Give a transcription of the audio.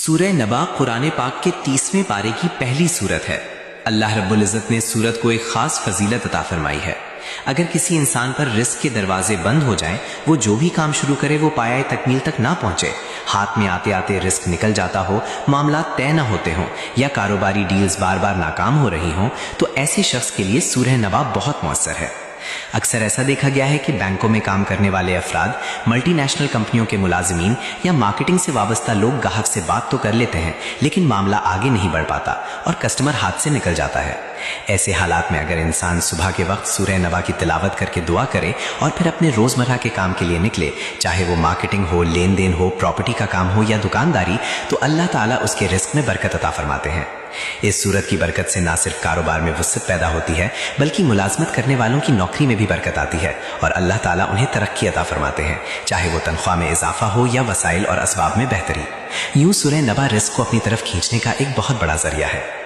سورہ نبا قرآن پاک کے 30ویں پارے کی پہلی سورت ہے۔ اللہ رب العزت نے سورت کو ایک خاص فضیلت عطا فرمائی ہے۔ اگر کسی انسان پر رزق کے دروازے بند ہو جائیں، وہ جو بھی کام شروع کرے وہ پایہ تکمیل تک نہ پہنچے، ہاتھ میں آتے آتے رزق نکل جاتا ہو، معاملات طے نہ ہوتے ہوں یا کاروباری ڈیلز بار بار ناکام ہو رہی ہوں، تو ایسے شخص کے لیے سورہ نبا بہت مؤثر ہے۔ اکثر ایسا دیکھا گیا ہے کہ بینکوں میں کام کرنے والے افراد، ملٹی نیشنل کمپنیوں کے ملازمین یا مارکیٹنگ سے وابستہ لوگ گاہک سے بات تو کر لیتے ہیں، لیکن معاملہ آگے نہیں بڑھ پاتا اور کسٹمر ہاتھ سے نکل جاتا ہے۔ ایسے حالات میں اگر انسان صبح کے وقت سورہ نبا کی تلاوت کر کے دعا کرے اور پھر اپنے روزمرہ کے کام کے لیے نکلے، چاہے وہ مارکیٹنگ ہو، لین دین ہو، پراپرٹی کا کام ہو یا دکانداری، تو اللہ تعالیٰ اس کے رزق میں برکت عطا فرماتے ہیں۔ اس صورت کی برکت سے نہ صرف کاروبار میں وسعت پیدا ہوتی ہے، بلکہ ملازمت کرنے والوں کی نوکری میں بھی برکت آتی ہے اور اللہ تعالیٰ انہیں ترقی عطا فرماتے ہیں، چاہے وہ تنخواہ میں اضافہ ہو یا وسائل اور اسباب میں بہتری۔ یوں سورہ نبا رزق کو اپنی طرف کھینچنے کا ایک بہت بڑا ذریعہ ہے۔